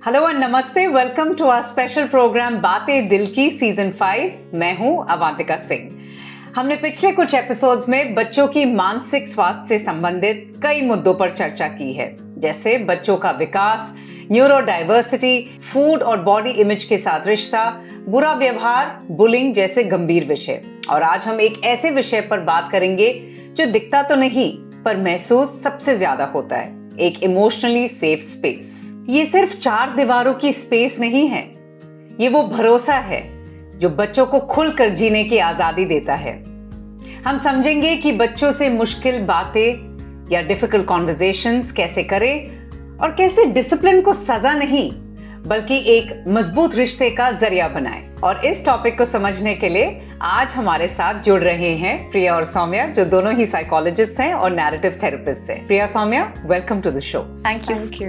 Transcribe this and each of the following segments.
Hello and नमस्ते, welcome to our special programme बातें दिल की सीजन 5। मैं हूं अवांतिका सिंह। हमने पिछले कुछ एपिसोड्स में बच्चों की मानसिक स्वास्थ्य से संबंधित कई मुद्दों पर चर्चा की है, जैसे बच्चों का विकास, न्यूरो डाइवर्सिटी, फूड और बॉडी इमेज के साथ रिश्ता, बुरा व्यवहार, बुलिंग जैसे गंभीर विषय। और आज हम एक ऐसे विषय पर बात करेंगे जो दिखता तो नहीं पर महसूस सबसे ज्यादा होता है, एक इमोशनली सेफ स्पेस। ये सिर्फ 4 दीवारों की स्पेस नहीं है, ये वो भरोसा है जो बच्चों को खुलकर जीने की आजादी देता है। हम समझेंगे कि बच्चों से मुश्किल बातें या डिफिकल्ट कॉन्वर्सेशंस कैसे करें और कैसे डिसिप्लिन को सजा नहीं बल्कि एक मजबूत रिश्ते का जरिया बनाएं। और इस टॉपिक को समझने के लिए आज हमारे साथ जुड़ रहे हैं प्रिया और सौम्या, जो दोनों ही साइकोलॉजिस्ट हैं और नैरेटिव थेरेपिस्ट हैं। Priya, Saumya, welcome to the show. Thank you.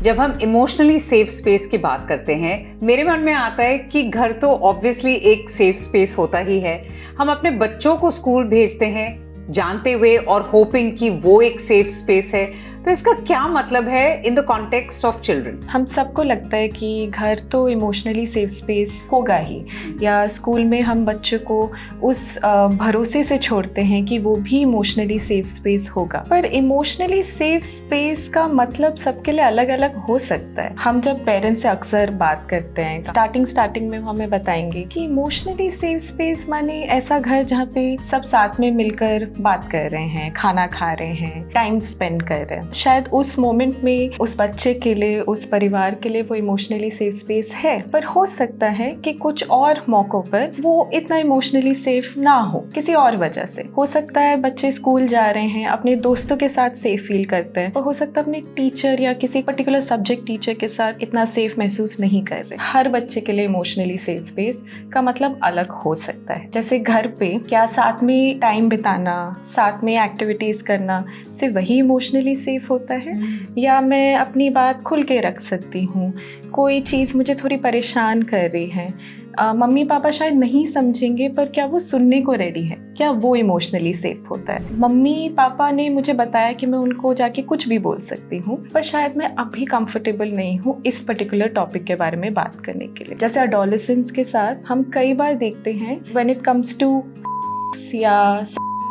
जब हम इमोशनली सेफ स्पेस की बात करते हैं, मेरे मन में आता है कि घर तो ऑब्वियसली एक सेफ स्पेस होता ही है। हम अपने बच्चों को स्कूल भेजते हैं जानते हुए और होपिंग कि वो एक सेफ स्पेस है, तो इसका क्या मतलब है in the context of children? हम सबको लगता है कि घर तो इमोशनली सेफ स्पेस होगा ही, या स्कूल में हम बच्चों को उस भरोसे से छोड़ते हैं कि वो भी इमोशनली सेफ स्पेस होगा। पर इमोशनली सेफ स्पेस का मतलब सबके लिए अलग अलग हो सकता है। हम जब पेरेंट्स से अक्सर बात करते हैं, स्टार्टिंग में हमें बताएंगे कि इमोशनली सेफ स्पेस माने ऐसा घर जहाँ पे सब साथ में मिलकर बात कर रहे हैं, खाना खा रहे हैं, टाइम स्पेंड कर रहे हैं। शायद उस मोमेंट में उस बच्चे के लिए, उस परिवार के लिए वो इमोशनली सेफ स्पेस है, पर हो सकता है कि कुछ और मौकों पर वो इतना इमोशनली सेफ ना हो, किसी और वजह से। हो सकता है बच्चे स्कूल जा रहे हैं, अपने दोस्तों के साथ सेफ फील करते हैं, और हो सकता है अपने टीचर या किसी पर्टिकुलर सब्जेक्ट टीचर के साथ इतना सेफ महसूस नहीं कर रहे। हर बच्चे के लिए इमोशनली सेफ स्पेस का मतलब अलग हो सकता है। जैसे घर पे क्या साथ में टाइम बिताना, साथ में एक्टिविटीज करना सिर्फ वही इमोशनली सेफ होता है, या मैं अपनी बात खुल के रख सकती हूँ, कोई चीज़ मुझे थोड़ी परेशान कर रही है, मम्मी पापा शायद नहीं समझेंगे पर क्या वो सुनने को रेडी है, क्या वो इमोशनली सेफ होता है। मम्मी पापा ने मुझे बताया कि मैं उनको जाके कुछ भी बोल सकती हूँ, पर शायद मैं अभी कंफर्टेबल नहीं हूँ इस पर्टिकुलर टॉपिक के बारे में बात करने के लिए। जैसे एडोलेसेंस के साथ हम कई बार देखते हैं व्हेन इट कम्स टू या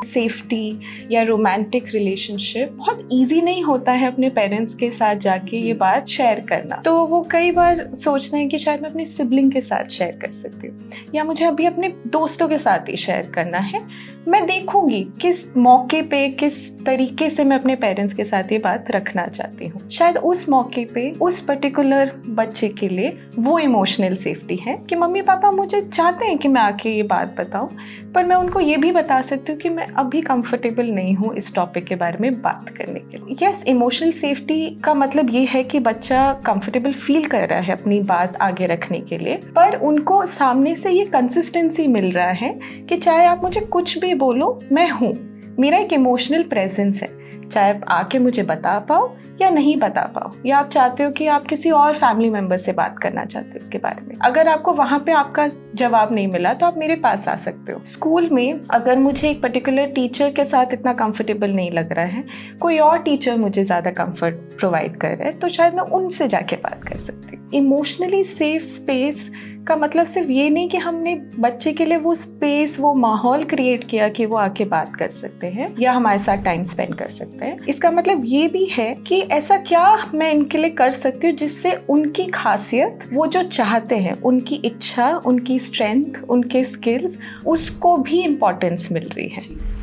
सेफ्टी या रोमांटिक रिलेशनशिप, बहुत इजी नहीं होता है अपने पेरेंट्स के साथ जाके ये बात शेयर करना। तो वो कई बार सोचते हैं कि शायद मैं अपने सिबलिंग के साथ शेयर कर सकती हूँ, या मुझे अभी अपने दोस्तों के साथ ही शेयर करना है। मैं देखूंगी किस मौके पे, किस तरीके से मैं अपने पेरेंट्स के साथ ये बात रखना चाहती हूँ। शायद उस मौके पे उस पर्टिकुलर बच्चे के लिए वो इमोशनल सेफ्टी है कि मम्मी पापा मुझे चाहते हैं कि मैं आके ये बात बताऊँ, पर मैं उनको ये भी बता सकती हूँ कि मैं अभी कंफर्टेबल नहीं हूँ इस टॉपिक के बारे में बात करने के लिए। यस, इमोशनल सेफ्टी का मतलब ये है कि बच्चा कंफर्टेबल फील कर रहा है अपनी बात आगे रखने के लिए, पर उनको सामने से ये कंसिस्टेंसी मिल रहा है कि चाहे आप मुझे कुछ भी बोलो, मैं हूँ, मेरा एक इमोशनल प्रेजेंस है, चाहे आप आके मुझे बता पाओ या नहीं बता पाओ, या आप चाहते हो कि आप किसी और फैमिली मेंबर से बात करना चाहते हो इसके बारे में। अगर आपको वहाँ पे आपका जवाब नहीं मिला तो आप मेरे पास आ सकते हो। स्कूल में अगर मुझे एक पर्टिकुलर टीचर के साथ इतना कंफर्टेबल नहीं लग रहा है, कोई और टीचर मुझे ज़्यादा कंफर्ट प्रोवाइड कर रहा है, तो शायद मैं उनसे जाके बात कर सकती हूँ। इमोशनली सेफ स्पेस का मतलब सिर्फ ये नहीं कि हमने बच्चे के लिए वो स्पेस, वो माहौल क्रिएट किया कि वो आके बात कर सकते हैं या हमारे साथ टाइम स्पेंड कर सकते हैं। इसका मतलब ये भी है कि ऐसा क्या मैं इनके लिए कर सकती हूँ जिससे उनकी खासियत, वो जो चाहते हैं, उनकी इच्छा, उनकी स्ट्रेंथ, उनके स्किल्स, उसको भी इम्पोर्टेंस मिल रही है।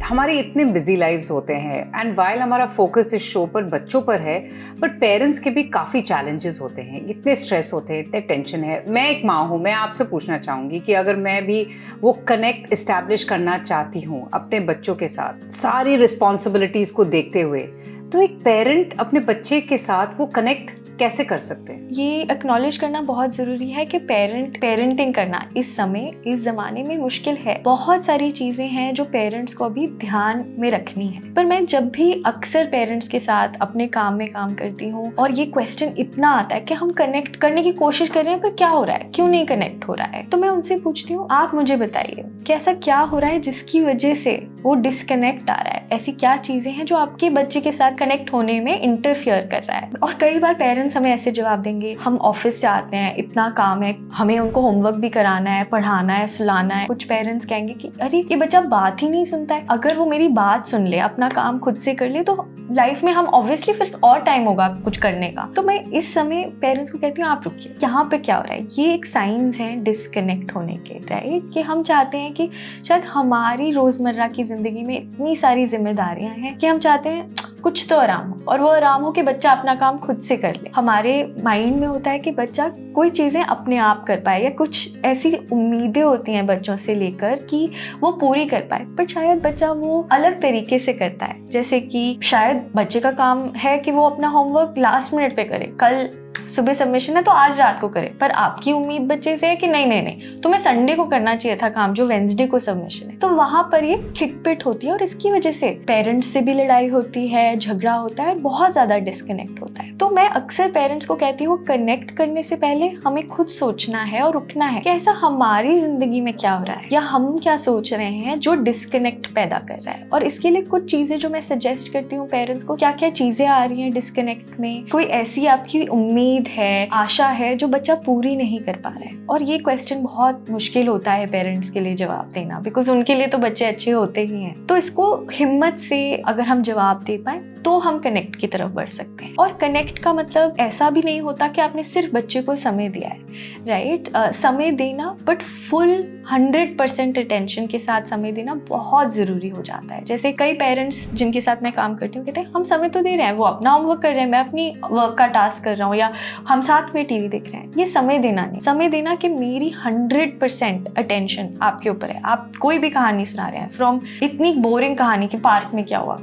हमारी इतने बिजी लाइव्स होते हैं एंड वाइल हमारा फोकस इस शो पर बच्चों पर है, बट पेरेंट्स के भी काफ़ी चैलेंजेस होते हैं, इतने स्ट्रेस होते हैं, इतने टेंशन है। मैं एक माँ हूँ, मैं आपसे पूछना चाहूँगी कि अगर मैं भी वो कनेक्ट इस्टेब्लिश करना चाहती हूँ अपने बच्चों के साथ, सारी रिस्पॉन्सिबिलिटीज़ को देखते हुए, तो एक पेरेंट अपने बच्चे के साथ वो कनेक्ट कैसे कर सकते हैं? ये एक्नॉलेज करना बहुत ज़रूरी है कि पेरेंटिंग करना इस समय, इस ज़माने में मुश्किल है। बहुत सारी चीज़ें हैं जो पेरेंट्स को अभी ध्यान में रखनी है। पर मैं जब भी अक्सर पेरेंट्स के साथ अपने काम में काम करती हूँ और ये क्वेश्चन इतना आता है कि हम कनेक्ट करने की कोशिश कर रहे हैं पर क्या हो रहा है, क्यों नहीं कनेक्ट हो रहा है, तो मैं उनसे पूछती हूँ, आप मुझे बताइए कि ऐसा क्या हो रहा है जिसकी वजह से वो डिस्कनेक्ट आ रहा है, ऐसी क्या चीजें हैं जो आपके बच्चे के साथ कनेक्ट होने में इंटरफियर कर रहा है। और कई बार पेरेंट्स हमें ऐसे जवाब देंगे, हम ऑफिस से आते हैं, इतना काम है, हमें उनको होमवर्क भी कराना है, पढ़ाना है, सुलाना है। कुछ पेरेंट्स कहेंगे कि अरे ये बच्चा बात ही नहीं सुनता है, अगर वो मेरी बात सुन ले, अपना काम खुद से कर ले, तो लाइफ में हम ऑब्वियसली फिर और टाइम होगा कुछ करने का। तो मैं इस समय पेरेंट्स को कहती हूँ आप रुकिए, यहाँ पे क्या हो रहा है, ये एक साइंस है डिस्कनेक्ट होने के, राइट। कि हम चाहते हैं कि शायद हमारी रोजमर्रा की जिंदगी में इतनी सारी जिम्मेदारियां हैं कि हम चाहते हैं कुछ तो आराम हो, और वो आराम हो कि बच्चा अपना काम खुद से कर ले। हमारे माइंड में होता है कि बच्चा कोई चीजें अपने आप कर पाए, या कुछ ऐसी उम्मीदें होती हैं बच्चों से लेकर कि वो पूरी कर पाए, पर शायद बच्चा वो अलग तरीके से करता है। जैसे कि शायद बच्चे का काम है कि वो अपना होमवर्क लास्ट मिनट पे करे, कल सुबह सबमिशन है तो आज रात को करे, पर आपकी उम्मीद बच्चे से है कि नहीं नहीं नहीं, तुम्हें संडे को करना चाहिए था काम जो वेंसडे को सबमिशन है। तो वहां पर ये खिटपिट होती है, और इसकी वजह से पेरेंट्स से भी लड़ाई होती है, झगड़ा होता है, बहुत ज्यादा डिस्कनेक्ट होता है। तो मैं अक्सर पेरेंट्स को कहती हूँ, कनेक्ट करने से पहले हमें खुद सोचना है और रुकना है कि ऐसा हमारी जिंदगी में क्या हो रहा है, या हम क्या सोच रहे हैं जो डिस्कनेक्ट पैदा कर रहा है। और इसके लिए कुछ चीजें जो मैं सजेस्ट करती हूँ पेरेंट्स को, क्या क्या चीजें आ रही हैं डिस्कनेक्ट में, कोई ऐसी आपकी उम्मीद है, आशा है जो बच्चा पूरी नहीं कर पा रहा है। और ये क्वेश्चन बहुत मुश्किल होता है पेरेंट्स के लिए जवाब देना, बिकॉज उनके लिए तो बच्चे अच्छे होते ही हैं। तो इसको हिम्मत से अगर हम जवाब दे पाए तो हम कनेक्ट की तरफ बढ़ सकते हैं। और कनेक्ट का मतलब ऐसा भी नहीं होता कि आपने सिर्फ बच्चे को समय दिया है, राइट। समय देना, बट फुल 100% अटेंशन के साथ समय देना बहुत जरूरी हो जाता है। जैसे कई पेरेंट्स जिनके साथ मैं काम करती हूँ कहते हैं हम समय तो दे रहे हैं, वो अपना होमवर्क कर रहे हैं, मैं अपनी वर्क का टास्क कर रहा हूँ, या हम साथ में टीवी देख रहे हैं। ये समय देना नहीं, समय देना कि मेरी 100% अटेंशन आपके ऊपर है। आप कोई भी कहानी सुना रहे हैं, फ्रॉम इतनी बोरिंग कहानी कि पार्क में क्या हुआ,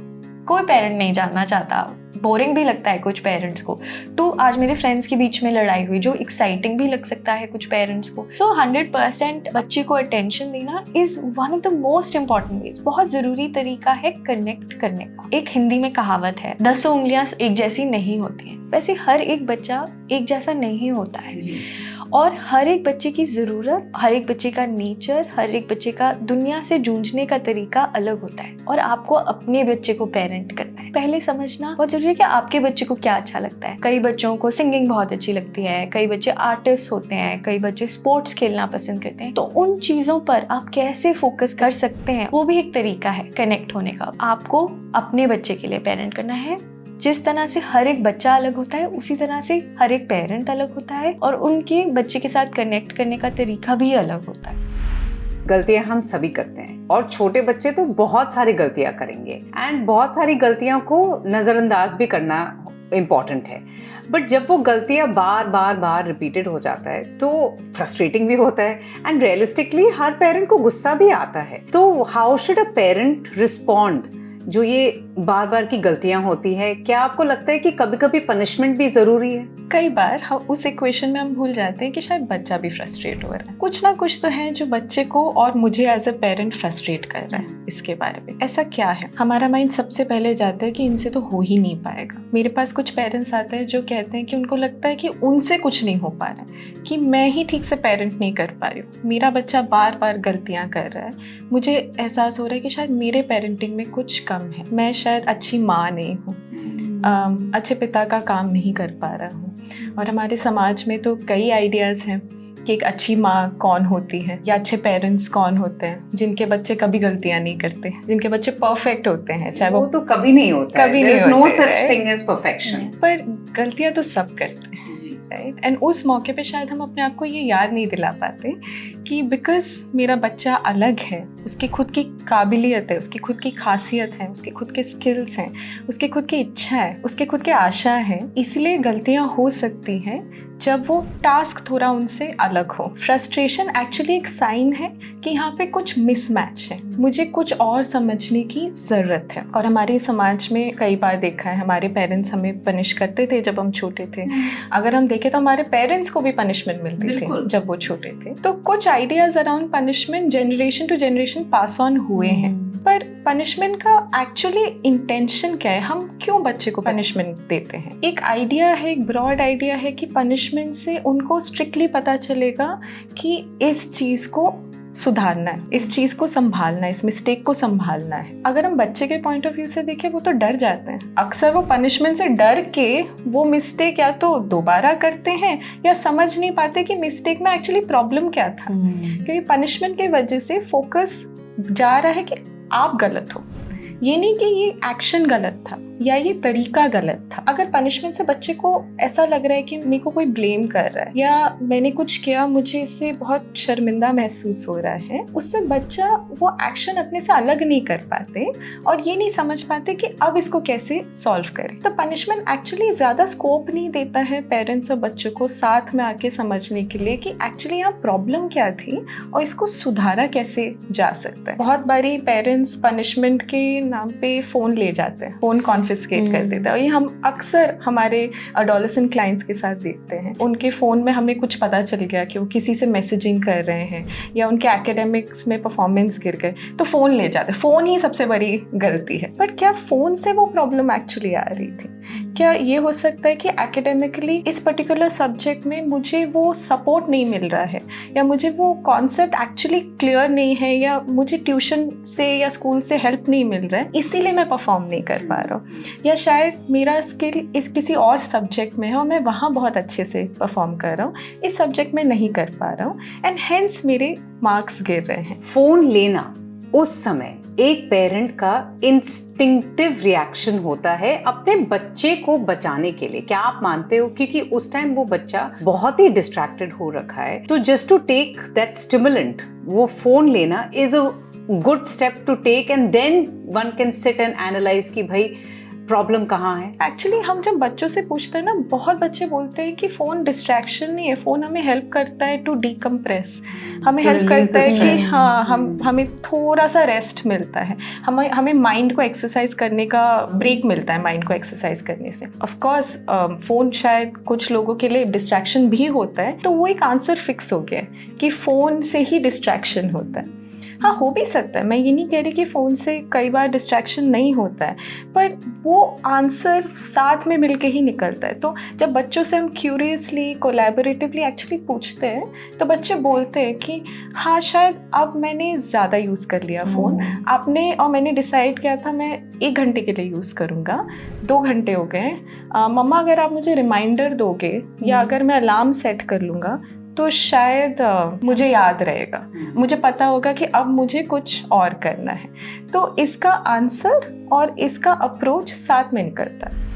कोई पेरेंट नहीं जानना चाहता, बोरिंग भी लगता है कुछ पेरेंट्स को, तो आज मेरे फ्रेंड्स के बीच में लड़ाई हुई, जो एक्साइटिंग भी लग सकता है कुछ पेरेंट्स को। सो 100% बच्चे को अटेंशन देना is one of the most important ways, बहुत जरूरी तरीका है कनेक्ट करने का। एक हिंदी में कहावत है, 10 उंगलियां एक जैसी नहीं होती हैं। वैसे हर एक बच्चा एक जैसा नहीं होता है, और हर एक बच्चे की ज़रूरत, हर एक बच्चे का नेचर, हर एक बच्चे का दुनिया से जूझने का तरीका अलग होता है। और आपको अपने बच्चे को पेरेंट करना है, पहले समझना बहुत जरूरी है कि आपके बच्चे को क्या अच्छा लगता है। कई बच्चों को सिंगिंग बहुत अच्छी लगती है, कई बच्चे आर्टिस्ट होते हैं, कई बच्चे स्पोर्ट्स खेलना पसंद करते हैं। तो उन चीज़ों पर आप कैसे फोकस कर सकते हैं, वो भी एक तरीका है कनेक्ट होने का। आपको अपने बच्चे के लिए पेरेंट करना है। जिस तरह से हर एक बच्चा अलग होता है, उसी तरह से हर एक पेरेंट अलग होता है, और उनके बच्चे के साथ कनेक्ट करने का तरीका भी अलग होता है। गलतियां हम सभी करते हैं, और छोटे बच्चे तो बहुत सारी गलतियां करेंगे, एंड बहुत सारी गलतियों को नज़रअंदाज भी करना इम्पॉर्टेंट है। बट जब वो गलतियां बार बार बार रिपीटेड हो जाता है तो फ्रस्ट्रेटिंग भी होता है, एंड रियलिस्टिकली हर पेरेंट को गुस्सा भी आता है। तो how should a parent respond जो ये बार बार की गलतियां होती है? क्या आपको लगता है कि कभी कभी पनिशमेंट भी जरूरी है? कई बार हम उस इक्वेशन में हम भूल जाते हैं कि शायद बच्चा भी फ्रस्ट्रेट हो रहा है, कुछ ना कुछ तो है जो बच्चे को और मुझे एज अ पेरेंट फ्रस्ट्रेट कर रहा है। इसके बारे में ऐसा क्या है, हमारा माइंड सबसे पहले जाता है कि इनसे तो हो ही नहीं पाएगा। मेरे पास कुछ पेरेंट्स आते हैं जो कहते हैं कि उनको लगता है कि उनसे कुछ नहीं हो पा रहा है, कि मैं ही ठीक से पेरेंट नहीं कर पा रही हूँ, मेरा बच्चा बार बार गलतियाँ कर रहा है, मुझे एहसास हो रहा है कि शायद मेरे पेरेंटिंग में कुछ कम है, मैं शायद अच्छी माँ नहीं हूँ, अच्छे पिता का काम नहीं कर पा रहा हूँ। और हमारे समाज में तो कई आइडियाज़ हैं कि एक अच्छी माँ कौन होती है, या अच्छे पेरेंट्स कौन होते हैं, जिनके बच्चे कभी गलतियाँ नहीं करते, जिनके बच्चे परफेक्ट होते हैं। चाहे वो तो कभी नहीं होता, कभी नहीं होते, no such thing as perfection, पर गलतियाँ तो सब करते हैं, राइट। एंड उस मौके पे शायद हम अपने आप को ये याद नहीं दिला पाते कि बिकॉज मेरा बच्चा अलग है, उसकी खुद की काबिलियत है, उसकी खुद की खासियत है, उसके खुद के स्किल्स हैं, उसकी खुद की इच्छा है, उसके खुद के आशा है, इसलिए गलतियाँ हो सकती हैं जब वो टास्क थोड़ा उनसे अलग हो। फ्रस्ट्रेशन एक्चुअली एक साइन है कि यहाँ पे कुछ मिसमैच है, मुझे कुछ और समझने की ज़रूरत है। और हमारे समाज में कई बार देखा है, हमारे पेरेंट्स हमें पनिश करते थे जब हम छोटे थे। अगर हम देखें तो हमारे पेरेंट्स को भी पनिशमेंट मिलती थी जब वो छोटे थे। तो कुछ ideas around punishment generation to generation pass on हुए हैं, पर पनिशमेंट का एक्चुअली इंटेंशन क्या है, हम क्यों बच्चे को पनिशमेंट देते हैं? एक आइडिया है, एक ब्रॉड आइडिया है कि पनिशमेंट से उनको स्ट्रिक्टली पता चलेगा कि इस चीज़ को सुधारना है, इस चीज़ को संभालना है, इस मिस्टेक को संभालना है। अगर हम बच्चे के पॉइंट ऑफ व्यू से देखें, वो तो डर जाते हैं। अक्सर वो पनिशमेंट से डर के वो मिस्टेक या तो दोबारा करते हैं या समझ नहीं पाते कि मिस्टेक में एक्चुअली प्रॉब्लम क्या था। क्योंकि पनिशमेंट की वजह से फोकस जा रहा है कि आप गलत हो, ये नहीं कि ये एक्शन गलत था या ये तरीका गलत था। अगर पनिशमेंट से बच्चे को ऐसा लग रहा है कि मेरे को कोई ब्लेम कर रहा है या मैंने कुछ किया, मुझे इससे बहुत शर्मिंदा महसूस हो रहा है, उससे बच्चा वो एक्शन अपने से अलग नहीं कर पाते और ये नहीं समझ पाते कि अब इसको कैसे सॉल्व करें। तो पनिशमेंट एक्चुअली ज़्यादा स्कोप नहीं देता है पेरेंट्स और बच्चों को साथ में आके समझने के लिए कि एक्चुअली यहाँ प्रॉब्लम क्या थी और इसको सुधारा कैसे जा सकता है। बहुत बारी पेरेंट्स पनिशमेंट के नाम पे फ़ोन ले जाते हैं, फ़ोन कॉन्फिस्केट कर देते हैं। और ये हम अक्सर हमारे एडोलेसेंट क्लाइंट्स के साथ देखते हैं। उनके फ़ोन में हमें कुछ पता चल गया कि वो किसी से मैसेजिंग कर रहे हैं या उनके एकेडमिक्स में परफॉर्मेंस गिर गए तो फ़ोन ले जाते हैं। फ़ोन ही सबसे बड़ी गलती है। पर क्या फ़ोन से वो प्रॉब्लम एक्चुअली आ रही थी? क्या ये हो सकता है कि एकेडमिकली इस पर्टिकुलर सब्जेक्ट में मुझे वो सपोर्ट नहीं मिल रहा है या मुझे वो कॉन्सेप्ट एक्चुअली क्लियर नहीं है या मुझे ट्यूशन से या स्कूल से हेल्प नहीं मिल रहा है, इसीलिए मैं परफॉर्म नहीं कर पा रहा हूँ। या शायद मेरा स्किल इस किसी और सब्जेक्ट में है और मैं वहाँ बहुत अच्छे से परफॉर्म कर रहा हूँ, इस सब्जेक्ट में नहीं कर पा रहा हूँ एंड हेंस मेरे मार्क्स गिर रहे हैं। फोन लेना उस समय एक पेरेंट का इंस्टिंक्टिव रिएक्शन होता है अपने बच्चे को बचाने के लिए। क्या आप मानते हो? क्योंकि उस टाइम वो बच्चा बहुत ही डिस्ट्रैक्टेड हो रखा है, तो just to take that stimulant, वो फोन लेना is a good step to take and then one can sit and analyse कि भाई प्रॉब्लम कहाँ है। एक्चुअली हम जब बच्चों से पूछते हैं ना, बहुत बच्चे बोलते हैं कि फ़ोन डिस्ट्रैक्शन नहीं है, फ़ोन हमें हेल्प करता है टू डिकम्प्रेस, हमें हेल्प करता है कि हाँ हमें थोड़ा सा रेस्ट मिलता है, हमें माइंड को एक्सरसाइज करने का ब्रेक मिलता है माइंड को एक्सरसाइज करने से। ऑफ कोर्स फ़ोन शायद कुछ लोगों के लिए डिस्ट्रैक्शन भी होता है, तो वो एक आंसर फिक्स हो गया है कि फ़ोन से ही डिस्ट्रैक्शन होता है। हाँ, हो भी सकता है, मैं ये नहीं कह रही कि फ़ोन से कई बार डिस्ट्रैक्शन नहीं होता है, पर वो आंसर साथ में मिलके ही निकलता है। तो जब बच्चों से हम क्यूरियसली कोलैबोरेटिवली एक्चुअली पूछते हैं तो बच्चे बोलते हैं कि हाँ शायद अब मैंने ज़्यादा यूज़ कर लिया फ़ोन, आपने और मैंने डिसाइड किया था मैं 1 घंटे के लिए यूज़ करूँगा, 2 घंटे हो गए, मम्मा अगर आप मुझे रिमाइंडर दोगे या अगर मैं अलार्म सेट कर लूँगा तो शायद मुझे याद रहेगा, मुझे पता होगा कि अब मुझे कुछ और करना है। तो इसका आंसर और इसका अप्रोच साथ में निकलता है।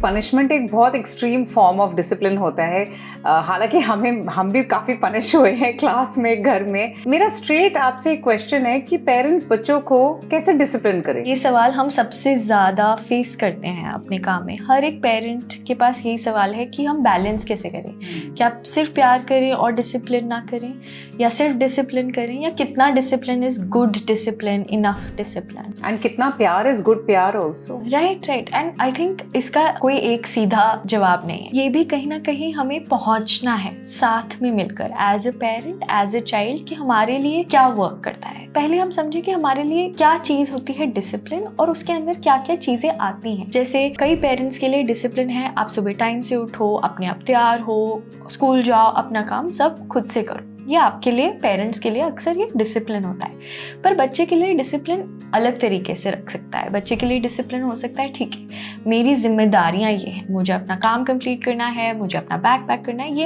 पनिशमेंट एक बहुत एक्सट्रीम फॉर्म ऑफ डिसिप्लिन होता है। हालांकि हम भी काफ़ी पनिश हुए हैं क्लास में, घर में। मेरा स्ट्रेट आपसे एक क्वेश्चन है कि पेरेंट्स बच्चों को कैसे डिसिप्लिन करें? ये सवाल हम सबसे ज़्यादा फेस करते हैं अपने काम में। हर एक पेरेंट के पास यही सवाल है कि हम बैलेंस कैसे करें, क्या आप सिर्फ प्यार करें और डिसिप्लिन ना करें, या सिर्फ डिसिप्लिन करें, या कितना discipline is good discipline, enough discipline, and कितना प्यार इज गुड प्यार also. Right. And I think इसका कोई एक सीधा जवाब नहीं है। ये भी कहीं ना कहीं हमें पहुंचना है साथ में मिलकर, as a parent, as a child, कि हमारे लिए क्या वर्क करता है। पहले हम समझे कि हमारे लिए क्या चीज होती है डिसिप्लिन और उसके अंदर क्या क्या चीजें आती हैं। जैसे कई पेरेंट्स के लिए डिसिप्लिन है आप सुबह टाइम से उठो, अपने आप तैयार हो, स्कूल जाओ, अपना काम सब खुद से करो। ये आपके लिए, पेरेंट्स के लिए अक्सर ये डिसिप्लिन होता है। पर बच्चे के लिए डिसिप्लिन अलग तरीके से रख सकता है। बच्चे के लिए डिसिप्लिन हो सकता है, ठीक है मेरी जिम्मेदारियां ये हैं, मुझे अपना काम कंप्लीट करना है, मुझे अपना बैग पैक करना है, ये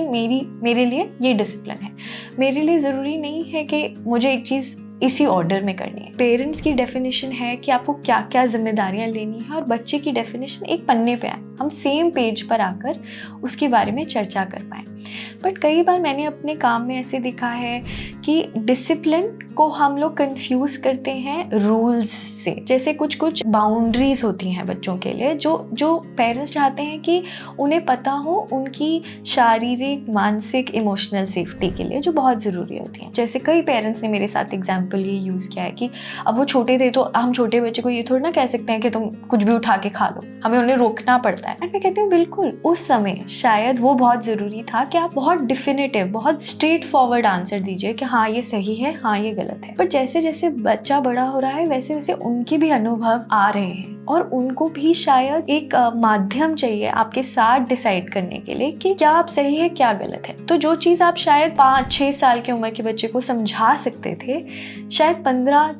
मेरे लिए ये डिसिप्लिन है। मेरे लिए ज़रूरी नहीं है कि मुझे एक चीज़ इसी ऑर्डर में करनी है। पेरेंट्स की डेफिनेशन है कि आपको क्या क्या जिम्मेदारियां लेनी है और बच्चे की डेफिनेशन एक पन्ने पे आए, हम सेम पेज पर आकर उसके बारे में चर्चा कर पाएँ। बट कई बार मैंने अपने काम में ऐसे देखा है कि डिसिप्लिन को हम लोग कंफ्यूज करते हैं रूल्स से। जैसे कुछ बाउंड्रीज होती हैं बच्चों के लिए जो पेरेंट्स चाहते हैं कि उन्हें पता हो, उनकी शारीरिक, मानसिक, इमोशनल सेफ्टी के लिए, जो बहुत ज़रूरी होती हैं। जैसे कई पेरेंट्स ने मेरे साथ एग्जाम्पल ये यूज़ किया है कि अब वो छोटे थे तो हम छोटे बच्चे को ये थोड़ी ना कह सकते हैं कि तुम कुछ भी उठा के खा लो, हमें उन्हें रोकना पड़ता है। एंड मैं कहती हूँ बिल्कुल उस समय शायद वो बहुत ज़रूरी था कि आप बहुत डिफिनेटिव, बहुत स्ट्रेट फॉरवर्ड आंसर दीजिए कि हाँ ये सही है, हाँ ये गलत है। पर जैसे जैसे बच्चा बड़ा हो रहा है वैसे वैसे उनके भी अनुभव आ रहे हैं और उनको भी शायद एक माध्यम चाहिए आपके साथ डिसाइड करने के लिए कि क्या आप सही है क्या गलत है। तो जो चीज़ आप शायद 5-6 साल की उम्र के बच्चे को समझा सकते थे, शायद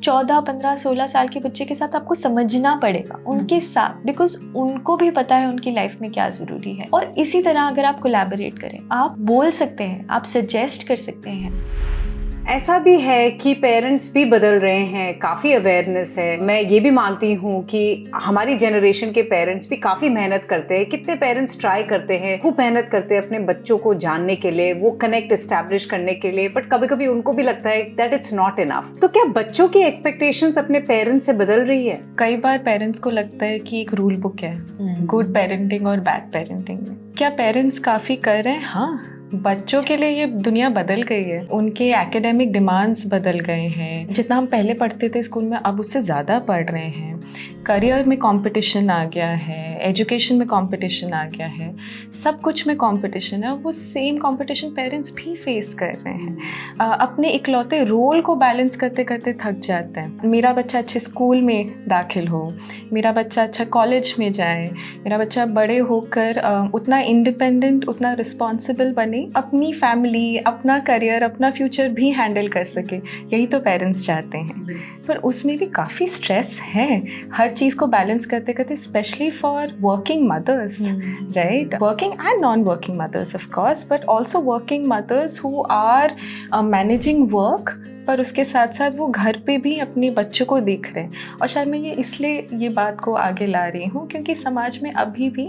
14-15-16 साल के बच्चे के साथ आपको समझना पड़ेगा उनके साथ, बिकॉज उनको भी पता है उनकी लाइफ में क्या ज़रूरी है। और इसी तरह अगर आप कोलैबोरेट करें, आप बोल सकते हैं, आप सजेस्ट कर सकते हैं। ऐसा भी है कि पेरेंट्स भी बदल रहे हैं, काफ़ी अवेयरनेस है। मैं ये भी मानती हूँ कि हमारी जनरेशन के पेरेंट्स भी काफ़ी मेहनत करते हैं। कितने पेरेंट्स ट्राई करते हैं, खूब मेहनत करते हैं अपने बच्चों को जानने के लिए, वो कनेक्ट एस्टैब्लिश करने के लिए, बट कभी कभी उनको भी लगता है दैट इट्स नॉट इनफ। तो क्या बच्चों की एक्सपेक्टेशंस अपने पेरेंट्स से बदल रही है? कई बार पेरेंट्स को लगता है कि एक रूल बुक है गुड पेरेंटिंग और बैड पेरेंटिंग में। क्या पेरेंट्स काफ़ी कर रहे हैं? हाँ, बच्चों के लिए ये दुनिया बदल गई है, उनके एकेडमिक डिमांड्स बदल गए हैं। जितना हम पहले पढ़ते थे स्कूल में, अब उससे ज़्यादा पढ़ रहे हैं। करियर में कंपटीशन आ गया है, एजुकेशन में कंपटीशन आ गया है, सब कुछ में कंपटीशन है। और वो सेम कंपटीशन पेरेंट्स भी फेस कर रहे हैं। अपने इकलौते रोल को बैलेंस करते करते थक जाते हैं। मेरा बच्चा अच्छे स्कूल में दाखिल हो, मेरा बच्चा अच्छा कॉलेज में जाए, मेरा बच्चा बड़े होकर उतना इंडिपेंडेंट, उतना रिस्पॉन्सिबल बने, अपनी फैमिली, अपना करियर, अपना फ्यूचर भी हैंडल कर सके। यही तो पेरेंट्स चाहते हैं। पर उसमें भी काफ़ी स्ट्रेस है हर चीज़ को बैलेंस करते करते, specially for working mothers, right? Working and non working mothers of course, but also working mothers who are managing work, पर उसके साथ साथ वो घर पे भी अपने बच्चों को देख रहे हैं। और शायद मैं ये इसलिए ये बात को आगे ला रही हूँ क्योंकि समाज में अभी भी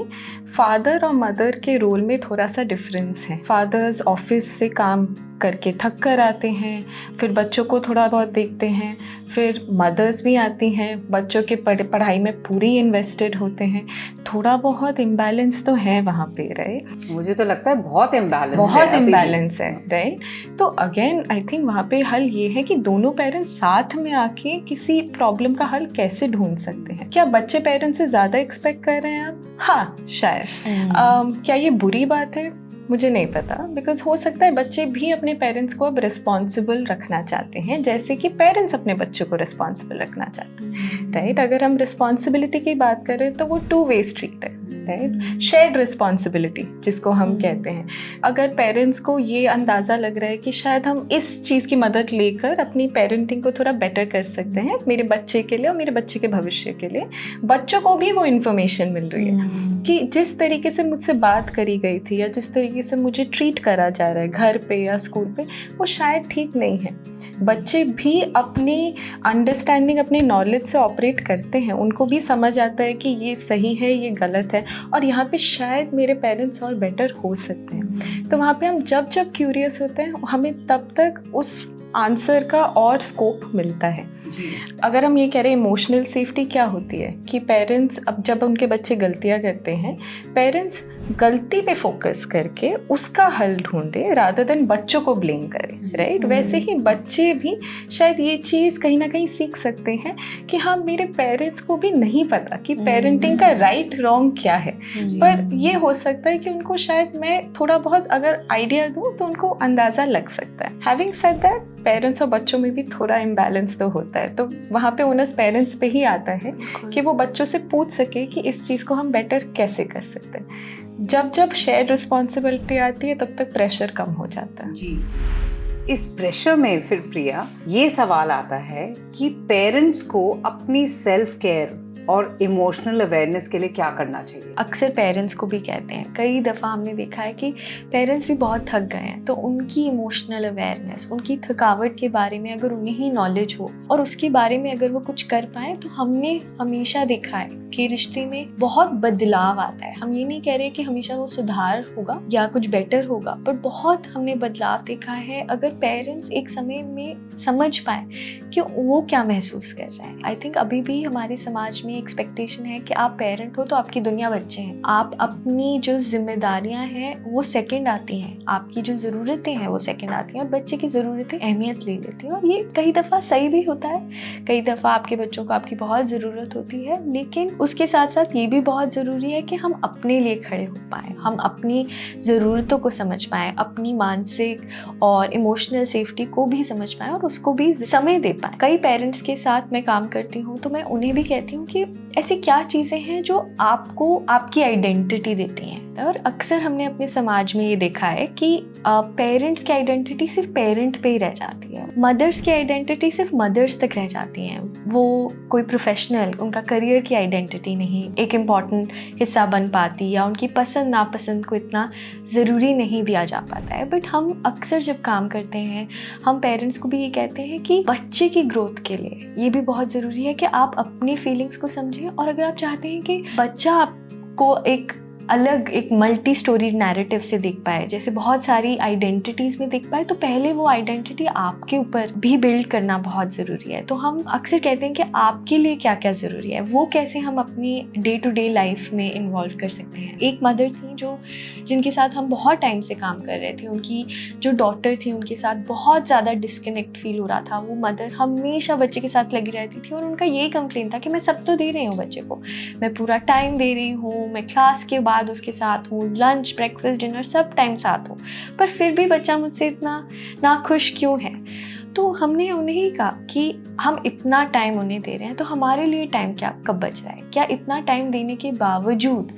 फादर और मदर के रोल में थोड़ा सा डिफरेंस है। फादर्स ऑफिस से काम करके थक कर आते हैं, फिर बच्चों को थोड़ा बहुत देखते हैं, फिर मदर्स भी आती हैं, बच्चों के पढ़ाई में पूरी इन्वेस्टेड होते हैं। थोड़ा बहुत इम्बैलेंस तो है वहाँ पे, राइट? मुझे तो लगता है बहुत इम्बैलेंस है, राइट? तो अगेन आई थिंक वहाँ पे हल ये है कि दोनों पेरेंट्स साथ में आके किसी प्रॉब्लम का हल कैसे ढूंढ सकते हैं। क्या बच्चे पेरेंट्स से ज़्यादा एक्सपेक्ट कर रहे हैं आप? हाँ, शायद। क्या ये बुरी बात है? मुझे नहीं पता, बिकॉज हो सकता है बच्चे भी अपने पेरेंट्स को अब रिस्पॉन्सिबल रखना चाहते हैं, जैसे कि पेरेंट्स अपने बच्चों को रिस्पॉन्सिबल रखना चाहते हैं, राइट? अगर हम रिस्पॉन्सिबिलिटी की बात करें तो वो 2 वे स्ट्रीट है, राइट? शेयर्ड रिस्पॉन्सिबिलिटी जिसको हम कहते हैं। अगर पेरेंट्स को ये अंदाज़ा लग रहा है कि शायद हम इस चीज़ की मदद लेकर अपनी पेरेंटिंग को थोड़ा बेटर कर सकते हैं मेरे बच्चे के लिए और मेरे बच्चे के भविष्य के लिए, बच्चों को भी वो इन्फॉर्मेशन मिल रही है कि जिस तरीके से मुझसे बात करी गई थी या जिस तरीके से मुझे ट्रीट करा जा रहा है घर पे या स्कूल पे, वो शायद ठीक नहीं है। बच्चे भी अपनी अंडरस्टैंडिंग, अपने नॉलेज से ऑपरेट करते हैं, उनको भी समझ आता है कि ये सही है, ये गलत है, और यहाँ पे शायद मेरे पेरेंट्स और बेटर हो सकते हैं। तो वहाँ पे हम जब जब क्यूरियस होते हैं, हमें तब तक उस आंसर का और स्कोप मिलता है। अगर हम ये कह रहे हैं इमोशनल सेफ्टी क्या होती है, कि पेरेंट्स अब जब उनके बच्चे गलतियाँ करते हैं, पेरेंट्स गलती पे फोकस करके उसका हल ढूंढे रादर देन बच्चों को ब्लेम करें, राइट? वैसे ही बच्चे भी शायद ये चीज़ कहीं ना कहीं सीख सकते हैं कि हाँ, मेरे पेरेंट्स को भी नहीं पता कि पेरेंटिंग का राइट रॉन्ग क्या है, पर ये हो सकता है कि उनको शायद मैं थोड़ा बहुत अगर आइडिया दूँ तो उनको अंदाज़ा लग सकता है। हैविंग सेड दैट, पेरेंट्स और बच्चों में भी थोड़ा इम्बैलेंस तो होता है, तो वहाँ पे ओनस पेरेंट्स पे ही आता है कि वो बच्चों से पूछ सके कि इस चीज़ को हम बेटर कैसे कर सकते हैं। जब जब शेयर रिस्पॉन्सिबिलिटी आती है तब तक प्रेशर कम हो जाता है। जी, इस प्रेशर में फिर प्रिया ये सवाल आता है कि पेरेंट्स को अपनी सेल्फ केयर और इमोशनल अवेयरनेस के लिए क्या करना चाहिए? अक्सर पेरेंट्स को भी कहते हैं, कई दफ़ा हमने देखा है कि पेरेंट्स भी बहुत थक गए हैं, तो उनकी इमोशनल अवेयरनेस, उनकी थकावट के बारे में अगर उन्हें ही नॉलेज हो और उसके बारे में अगर वो कुछ कर पाएँ, तो हमने हमेशा देखा है कि रिश्ते में बहुत बदलाव आता है। हम ये नहीं कह रहे कि हमेशा वो सुधार होगा या कुछ बेटर होगा, पर बहुत हमने बदलाव देखा है अगर पेरेंट्स एक समय में समझ पाए कि वो क्या महसूस कर रहे हैं। आई थिंक अभी भी हमारे समाज में एक्सपेक्टेशन है कि आप पेरेंट हो तो आपकी दुनिया बच्चे हैं, आप अपनी जो जिम्मेदारियां हैं वो सेकंड आती हैं, आपकी जो ज़रूरतें हैं वो सेकंड आती हैं, और बच्चे की ज़रूरतें अहमियत ले लेती हैं। और ये कई दफ़ा सही भी होता है, कई दफ़ा आपके बच्चों को आपकी बहुत ज़रूरत होती है, लेकिन उसके साथ साथ ये भी बहुत ज़रूरी है कि हम अपने लिए खड़े हो पाएँ, हम अपनी ज़रूरतों को समझ पाएँ, अपनी मानसिक और इमोशनल सेफ्टी को भी समझ पाएँ और उसको भी समय दे पाएँ। कई पेरेंट्स के साथ मैं काम करती हूँ तो मैं उन्हें भी कहती हूँ कि कि ऐसी क्या चीज़ें हैं जो आपको आपकी आइडेंटिटी देती हैं। और अक्सर हमने अपने समाज में ये देखा है कि पेरेंट्स की आइडेंटिटी सिर्फ पेरेंट पे ही रह जाती है, मदर्स की आइडेंटिटी सिर्फ मदर्स तक रह जाती हैं। वो कोई प्रोफेशनल, उनका करियर की आइडेंटिटी नहीं एक इम्पॉर्टेंट हिस्सा बन पाती, या उनकी पसंद नापसंद को इतना ज़रूरी नहीं दिया जा पाता है। बट हम अक्सर जब काम करते हैं, हम पेरेंट्स को भी ये कहते हैं कि बच्चे की ग्रोथ के लिए ये भी बहुत ज़रूरी है कि आप अपनी फीलिंग्स को समझें। और अगर आप चाहते हैं कि बच्चा आपको एक अलग, एक मल्टी स्टोरी नैरेटिव से देख पाए, जैसे बहुत सारी आइडेंटिटीज़ में देख पाए, तो पहले वो आइडेंटिटी आपके ऊपर भी बिल्ड करना बहुत ज़रूरी है। तो हम अक्सर कहते हैं कि आपके लिए क्या क्या ज़रूरी है, वो कैसे हम अपनी डे टू डे लाइफ में इन्वॉल्व कर सकते हैं। एक मदर थी जिनके साथ हम बहुत टाइम से काम कर रहे थे, उनकी जो डॉटर थी उनके साथ बहुत ज़्यादा डिस्कनेक्ट फील हो रहा था। वो मदर हमेशा बच्चे के साथ लगी रहती थी और उनका यही कंप्लेन था कि मैं सब तो दे रही हूँ बच्चे को, मैं पूरा टाइम दे रही हूँ, मैं क्लास के बाद उसके साथ हूँ, लंच ब्रेकफास्ट डिनर सब टाइम साथ हूँ, पर फिर भी बच्चा मुझसे इतना नाखुश क्यों है। तो हमने उन्हें ही कहा कि हम इतना टाइम उन्हें दे रहे हैं, तो हमारे लिए टाइम क्या कब बच रहा है? क्या इतना टाइम देने के बावजूद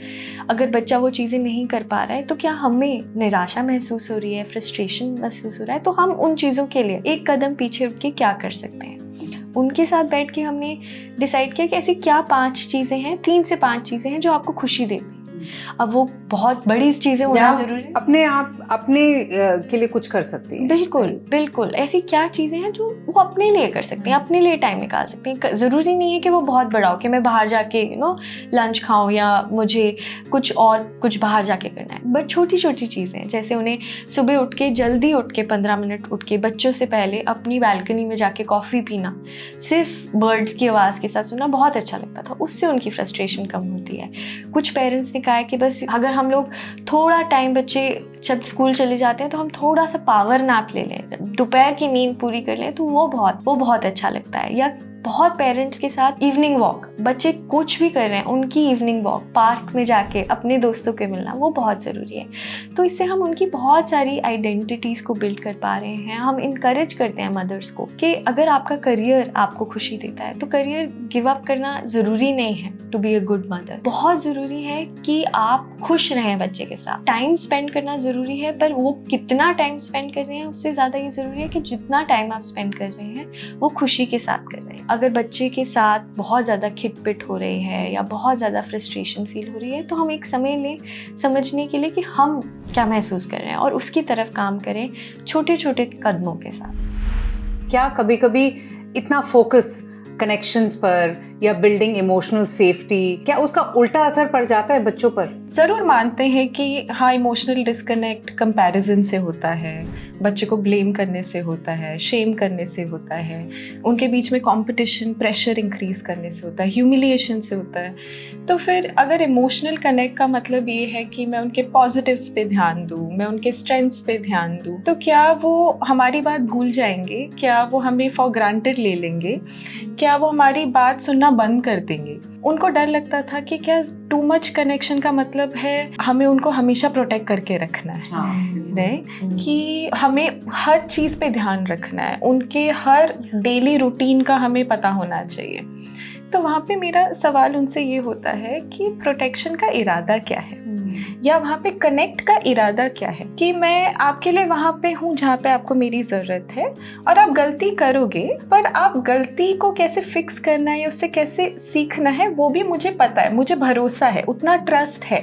अगर बच्चा वो चीज़ें नहीं कर पा रहा है, तो क्या हमें निराशा महसूस हो रही है, फ्रस्ट्रेशन महसूस हो रहा है? तो हम उन चीज़ों के लिए एक कदम पीछे उठ के क्या कर सकते हैं? उनके साथ बैठ के हमने डिसाइड किया कि ऐसी क्या 5 चीज़ें हैं, 3 से 5 चीज़ें हैं जो आपको खुशी देती हैं। अब वो बहुत बड़ी चीज़ें होना ज़रूरी है, अपने आप अपने के लिए कुछ कर सकती हैं। बिल्कुल बिल्कुल, ऐसी क्या चीज़ें हैं जो वो अपने लिए कर सकते हैं, अपने लिए टाइम निकाल सकते हैं। ज़रूरी नहीं है कि वो बहुत बड़ा हो कि मैं बाहर जाके लंच खाऊं या मुझे कुछ बाहर जाके करना है। बट छोटी छोटी चीज़ें, जैसे उन्हें सुबह उठ के जल्दी उठ के 15 मिनट उठ के बच्चों से पहले अपनी बालकनी में जाके कॉफ़ी पीना, सिर्फ बर्ड्स की आवाज़ के साथ सुनना बहुत अच्छा लगता था। उससे उनकी फ्रस्ट्रेशन कम होती है। कुछ पेरेंट्स ने कहा है कि बस अगर हम लोग थोड़ा टाइम, बच्चे जब स्कूल चले जाते हैं तो हम थोड़ा सा पावर नैप ले लें, दोपहर की नींद पूरी कर लें, तो वो बहुत अच्छा लगता है। या बहुत पेरेंट्स के साथ इवनिंग वॉक, बच्चे कुछ भी कर रहे हैं, उनकी इवनिंग वॉक, पार्क में जाके अपने दोस्तों के मिलना, वो बहुत ज़रूरी है। तो इससे हम उनकी बहुत सारी आइडेंटिटीज़ को बिल्ड कर पा रहे हैं। हम इनकरेज करते हैं मदर्स को कि अगर आपका करियर आपको खुशी देता है तो करियर गिव अप करना ज़रूरी नहीं है to be a good mother. बहुत ज़रूरी है कि आप खुश रहें बच्चे के साथ। टाइम स्पेंड करना ज़रूरी है, पर वो कितना टाइम स्पेंड कर रहे हैं उससे ज़्यादा ये ज़रूरी है कि जितना टाइम आप स्पेंड कर रहे हैं वो खुशी के साथ कर रहे हैं। अगर बच्चे के साथ बहुत ज़्यादा खिटपिट हो रही है या बहुत ज़्यादा फ्रस्ट्रेशन फील हो रही है, तो हम एक समय लें समझने के लिए कि हम क्या महसूस कर रहे हैं और उसकी तरफ काम करें छोटे छोटे कदमों के साथ। क्या कभी कभी इतना फोकस कनेक्शंस पर या बिल्डिंग इमोशनल सेफ्टी, क्या उसका उल्टा असर पड़ जाता है बच्चों पर? ज़रूर मानते हैं कि हाँ, इमोशनल डिस्कनेक्ट कंपैरिजन से होता है, बच्चे को ब्लेम करने से होता है, शेम करने से होता है, उनके बीच में कंपटीशन, प्रेशर इंक्रीज करने से होता है, ह्यूमिलिएशन से होता है। तो फिर अगर इमोशनल कनेक्ट का मतलब ये है कि मैं उनके पॉजिटिव्स पे ध्यान दूँ, मैं उनके स्ट्रेंथ्स पे ध्यान दूँ, तो क्या वो हमारी बात भूल जाएंगे? क्या वो हमें फॉर ग्रांटेड ले लेंगे? क्या वो हमारी बात सुनना बंद कर देंगे? उनको डर लगता था कि क्या टू मच कनेक्शन का मतलब है हमें उनको हमेशा प्रोटेक्ट करके रखना है, नहीं, कि हमें हर चीज़ पे ध्यान रखना है, उनके हर डेली रूटीन का हमें पता होना चाहिए। तो वहाँ पे मेरा सवाल उनसे ये होता है कि प्रोटेक्शन का इरादा क्या है, या वहाँ पे कनेक्ट का इरादा क्या है? कि मैं आपके लिए वहाँ पे हूँ जहाँ पे आपको मेरी ज़रूरत है, और आप गलती करोगे, पर आप गलती को कैसे फिक्स करना है, उससे कैसे सीखना है, वो भी मुझे पता है, मुझे भरोसा है, उतना ट्रस्ट है।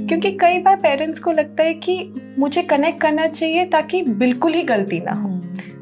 क्योंकि कई बार पेरेंट्स को लगता है कि मुझे कनेक्ट करना चाहिए ताकि बिल्कुल ही गलती ना हो।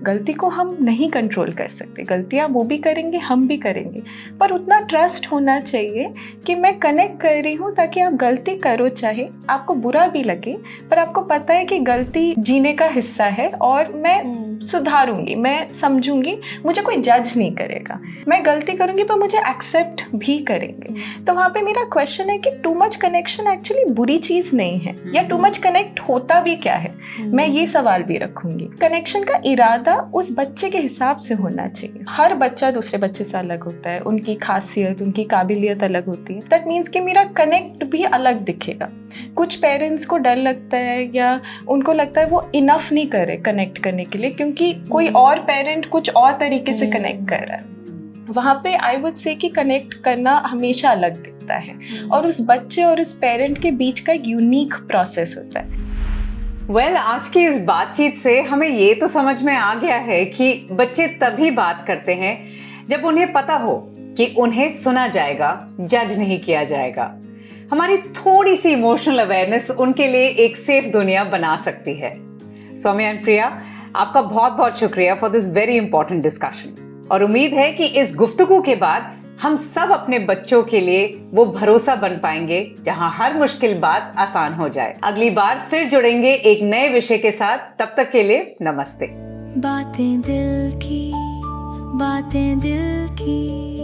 गलती को हम नहीं कंट्रोल कर सकते, गलतियाँ वो भी करेंगे, हम भी करेंगे, पर उतना ट्रस्ट होना चाहिए कि मैं कनेक्ट कर रही हूँ ताकि आप गलती करो, चाहे आपको बुरा भी लगे, पर आपको पता है कि गलती जीने का हिस्सा है और मैं सुधारूंगी, मैं समझूंगी, मुझे कोई जज नहीं करेगा, मैं गलती करूंगी पर मुझे एक्सेप्ट भी करेंगे। तो वहाँ पे मेरा क्वेश्चन है कि टू मच कनेक्शन एक्चुअली बुरी चीज़ नहीं है, या टू मच कनेक्ट होता भी क्या है, मैं ये सवाल भी रखूंगी। कनेक्शन का इरादा उस बच्चे के हिसाब से होना चाहिए। हर बच्चा दूसरे बच्चे से अलग होता है, उनकी खासियत, उनकी काबिलियत अलग होती है। दैट मीन्स कि मेरा कनेक्ट भी अलग दिखेगा। कुछ पेरेंट्स को डर लगता है या उनको लगता है वो इनफ नहीं करे कनेक्ट करने के लिए, क्योंकि कोई और पेरेंट कुछ और तरीके से कनेक्ट कर रहा है। वहाँ पे आई वुड से कि कनेक्ट करना हमेशा अलग दिखता है और उस बच्चे और उस पेरेंट के बीच का एक यूनिक प्रोसेस होता है। आज की इस बातचीत से हमें ये तो समझ में आ गया है कि बच्चे तभी बात करते हैं जब उन्हें पता हो कि उन्हें सुना जाएगा, जज नहीं किया जाएगा। हमारी थोड़ी सी इमोशनल अवेयरनेस उनके लिए एक सेफ दुनिया बना सकती है। सौम्या एंड प्रिया, आपका बहुत बहुत शुक्रिया for this very important discussion और उम्मीद है कि इस गुफ्तगू के बाद हम सब अपने बच्चों के लिए वो भरोसा बन पाएंगे जहां हर मुश्किल बात आसान हो जाए। अगली बार फिर जुड़ेंगे एक नए विषय के साथ, तब तक के लिए नमस्ते। बातें दिल की, बातें दिल की।